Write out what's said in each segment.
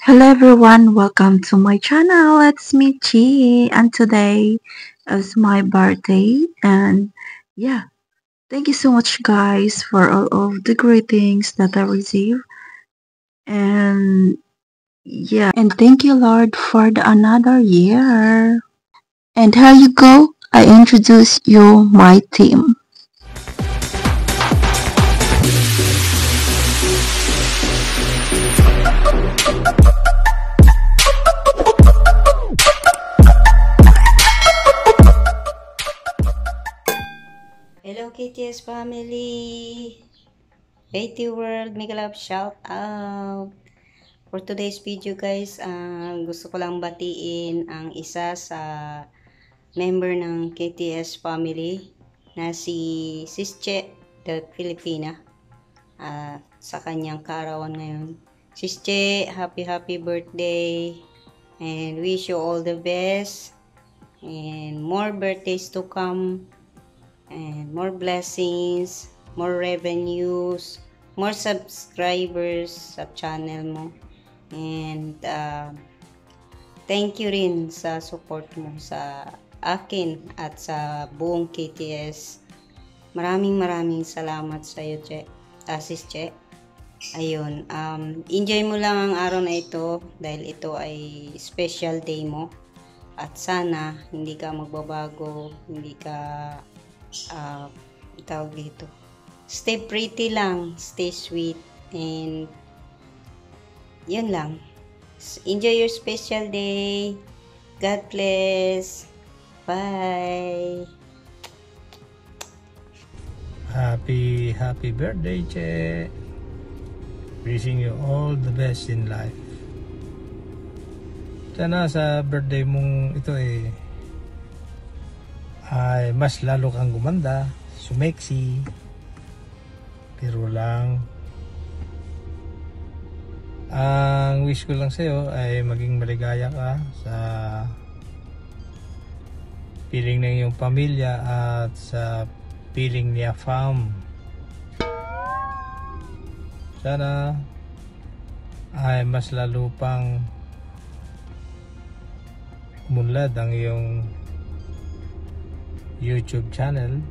Hello everyone, welcome to my channel. It's me Chi, and today is my birthday. And yeah, thank you so much guys for all of the greetings that I received. And yeah, and thank you Lord for another year. And here you go, I introduce you my team. Hello KTS family! KT World, Mega Love shout out! For today's video guys, gusto ko lang batiin ang isa sa member ng KTS family na si Sische the Filipina sa kanyang kaarawan ngayon. Sische, happy birthday and wish you all the best and more birthdays to come. And more blessings, more revenues, more subscribers sa channel mo. And thank you rin sa support mo sa akin at sa buong KTS. Maraming salamat sa iyo, Sis Che. Ayun, enjoy mo lang ang araw na ito dahil ito ay special day mo. At sana hindi ka magbabago, hindi ka tawag dito. Stay pretty lang, stay sweet, and yun lang. Enjoy your special day. God bless. Bye. Happy birthday, Che. Wishing you all the best in life. Sana sa birthday mong ito ay mas lalo kang gumanda, sumeksi, pero lang ang wish ko lang sa'yo ay maging maligaya ka sa piling ng iyong pamilya at sa piling niya fam. Sana ay mas lalo pang umunlad ang iyong YouTube channel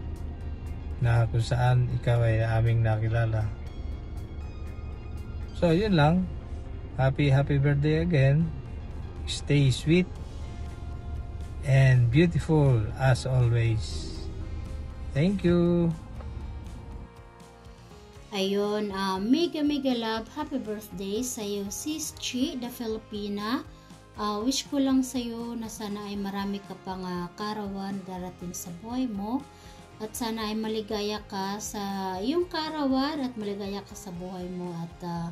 na kung saan ikaw ay aming nakilala. So yun lang. Happy birthday again. Stay sweet and beautiful as always. Thank you. Ayun, mega love, happy birthday sa iyo, Sis Chi, the Filipina. Wish ko lang sa iyo na sana ay marami ka pang karawan darating sa buhay mo at sana ay maligaya ka sa iyong karawan at maligaya ka sa buhay mo at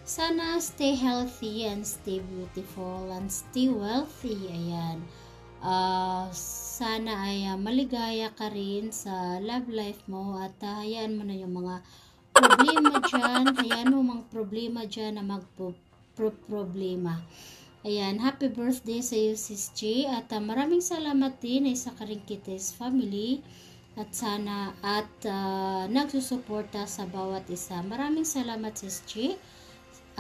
sana stay healthy and stay beautiful and stay wealthy. Ayan. Sana ay maligaya ka rin sa love life mo at hayaan mo na yung mga problema dyan. Hayaan mo mga problema dyan na magproblema. Ayan, happy birthday sa iyo, Sis Chi. At maraming salamat din sa Karingkites family. At sana nagsusuporta sa bawat isa. Maraming salamat, Sis Chi.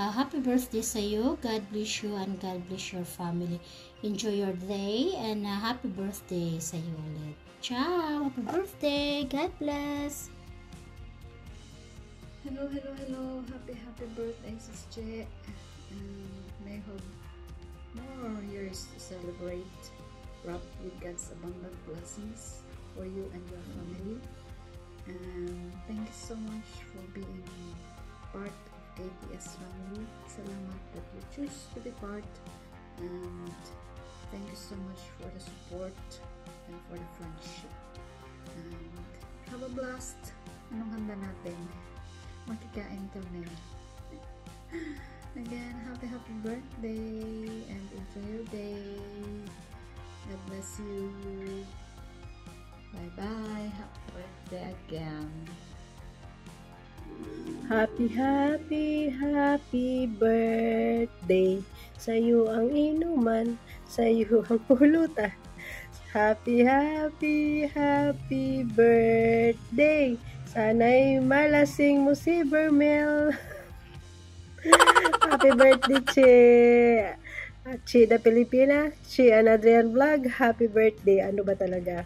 Happy birthday sa iyo. God bless you and God bless your family. Enjoy your day and happy birthday sa iyo ulit. Ciao! Happy birthday! God bless! Hello. Happy birthday, Sis Che. May hope more years to celebrate, wrapped with God's abundant blessings for you and your family. And thank you so much for being part of KTS family. Salamat that you choose to be part, and thank you so much for the support and for the friendship. And have a blast. Anong handa natin? Makikain kami. Again, happy birthday and enjoy your day. God bless you. Bye bye. Happy birthday again. Happy birthday. Sa'yo ang inuman, sa'yo ang pulutan. Happy birthday. Sana'y malasing mo si Bermel. Happy birthday, Chi! Chi the Filipina, Chi and Adrian Vlog, happy birthday. Ano ba talaga?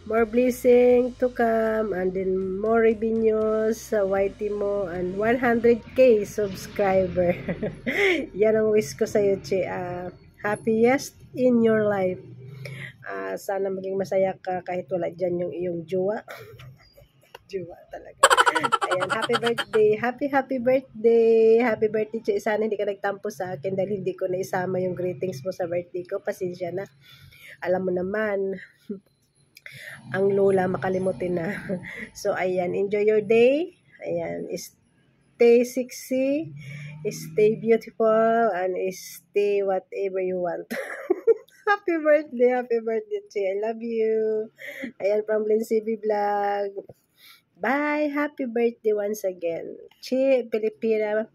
More blessing to come, and then more revenues sa YT mo, and 100k subscriber. Yan ang wish ko sa'yo, Chi. Happiest in your life. Sana maging masaya ka kahit wala dyan yung iyong jowa. Jowa talaga. Ayan, happy birthday. Happy birthday. Happy birthday, Chi. Sana hindi ka nagtampo sa akin dahil hindi ko naisama yung greetings mo sa birthday ko. Pasensya na. Alam mo naman, ang lola makalimutin na. So, ayan. Enjoy your day. Ayan. Stay sexy. Stay beautiful. And stay whatever you want. Happy birthday, Chi. I love you. Ayan, from Lindsay B Vlog. Bye. Happy birthday once again. Chi Filipina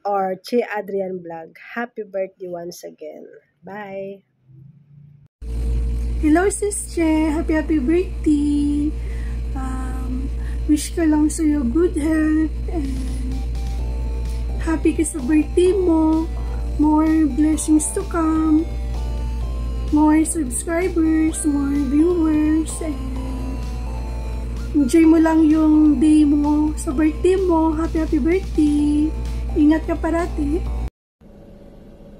or Chi Adrian Vlog. Happy birthday once again. Bye. Hello, Sis Che. Happy birthday. Wish ko lang sa'yo good health and happy ka sa birthday mo. More blessings to come. More subscribers, more viewers, and enjoy mo lang yung day mo sa birthday mo. Happy birthday. Ingat ka parati.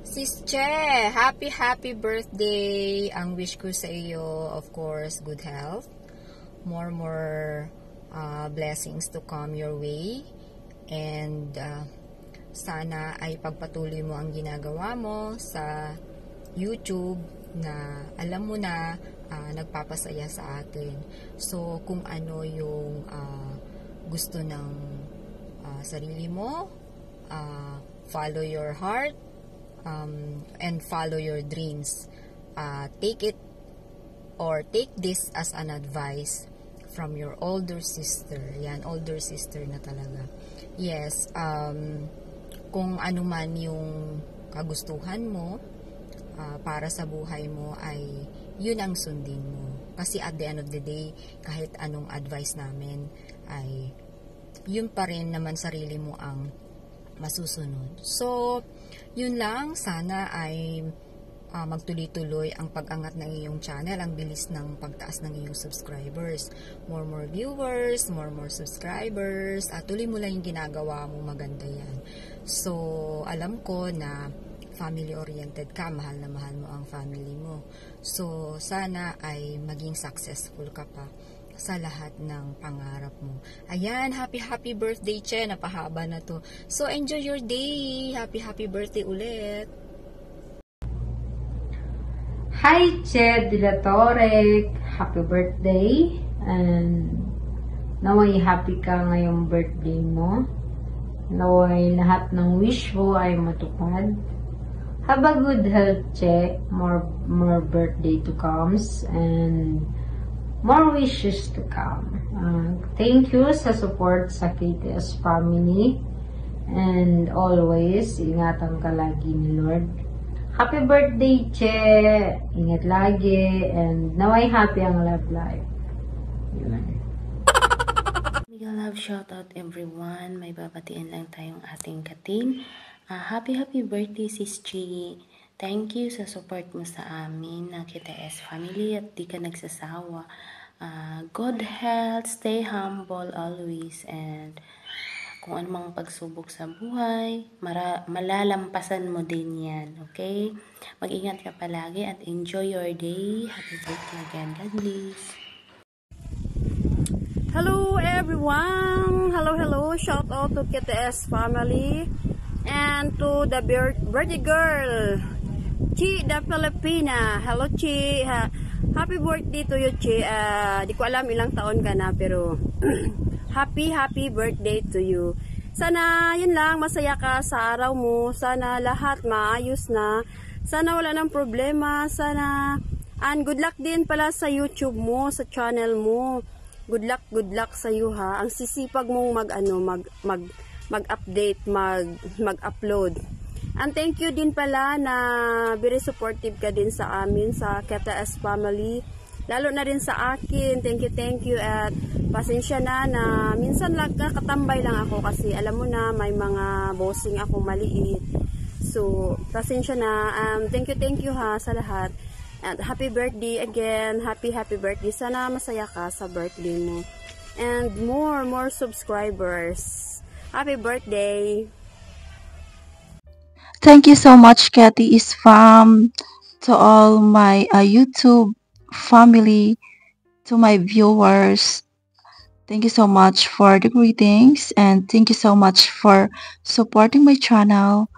Sis Che, happy birthday. Ang wish ko sa iyo, of course, good health. More blessings to come your way. And sana ay pagpatuloy mo ang ginagawa mo sa YouTube na alam mo na nagpapasaya sa atin. So, kung ano yung gusto ng sarili mo, follow your heart, and follow your dreams. Take this as an advice from your older sister. Yan, older sister na talaga. Yes, kung ano man yung kagustuhan mo, para sa buhay mo ay yun ang sundin mo. Kasi at the end of the day, kahit anong advice namin ay yun pa rin naman sarili mo ang masusunod. So, yun lang. Sana ay magtuloy-tuloy ang pag-angat ng iyong channel, ang bilis ng pagtaas ng iyong subscribers. More viewers, more subscribers. Tuloy mo lang yung ginagawa mo, maganda yan. So, alam ko na family-oriented ka, mahal na mahal mo ang family mo. So, sana ay maging successful ka pa sa lahat ng pangarap mo. Ayan, happy birthday, Che. Napahaba na to. So, enjoy your day. Happy birthday ulit. Hi, Che Dilatorek. Happy birthday. And naway happy ka ngayong birthday mo. Naway lahat ng wish mo ay matupad. Have a good health, Che. More birthday to comes and more wishes to come. Thank you sa support sa KTS family. And always, ingatan ka lagi ni Lord. Happy birthday, Che! Ingat lagi. And naway happy ang love life. Yun. Mega love shoutout everyone. May babatiin lang tayong ating kating. Happy birthday, Sis Chi. Thank you sa support mo sa amin na KTS family at di ka nagsasawa. Good health, stay humble always, and kung anumang pagsubok sa buhay, malalampasan mo din yan, okay? Mag-ingat ka palagi at enjoy your day. Happy birthday again. God bless. Hello everyone! Hello! Shout out to KTS family and to the birthday girl, Chi the Filipina. Hello, Chi. Happy birthday to you, Chi. Di ko alam ilang taon ka na, pero happy birthday to you. Sana yun lang, masaya ka sa araw mo. Sana lahat maayos na. Sana wala nang problema. Sana, and good luck din pala sa YouTube mo, sa channel mo. Good luck sa iyo, ha. Ang sisipag mong mag-update, mag-upload. And thank you din pala na very supportive ka din sa amin, sa KTS family. lalo na rin sa akin. Thank you at pasensya na minsan lang katambay lang ako kasi alam mo na may mga bossing ako maliit. So, pasensya na. Thank you ha sa lahat. At happy birthday again. Happy birthday. Sana masaya ka sa birthday mo. And more subscribers. Happy birthday. Thank you so much, Kathy is fam, to all my YouTube family, to my viewers. Thank you so much for the greetings and thank you so much for supporting my channel.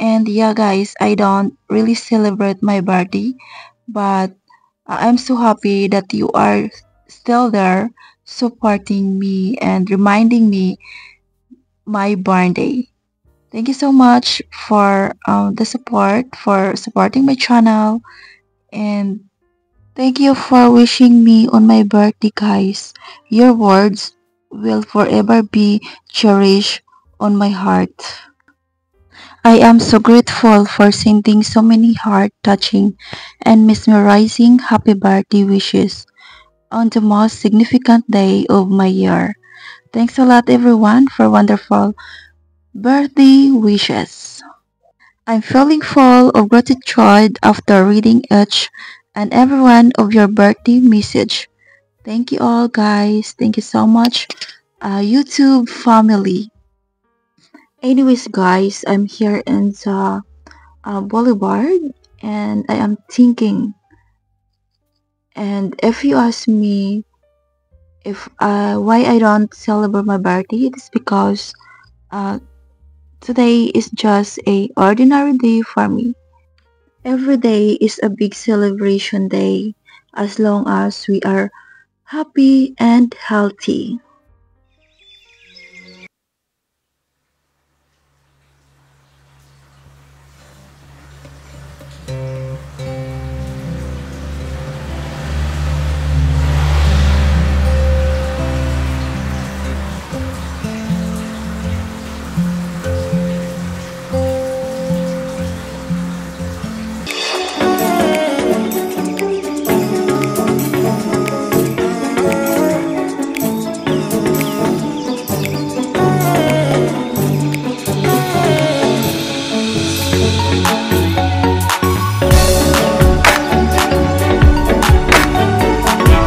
And yeah, guys, I don't really celebrate my birthday, but I'm so happy that you are still there supporting me and reminding me my birthday. Thank you so much for the support, for supporting my channel, and thank you for wishing me on my birthday, guys. Your words will forever be cherished on my heart. I am so grateful for sending so many heart-touching and mesmerizing happy birthday wishes on the most significant day of my year. Thanks a lot, everyone, for wonderful birthday wishes. I'm feeling full of gratitude after reading each and every one of your birthday message. Thank you all, guys. Thank you so much, YouTube family. Anyways, guys, I'm here in the Boulevard and I am thinking. And if you ask me if why I don't celebrate my birthday, it is because today is just a ordinary day for me. Every day is a big celebration day as long as we are happy and healthy.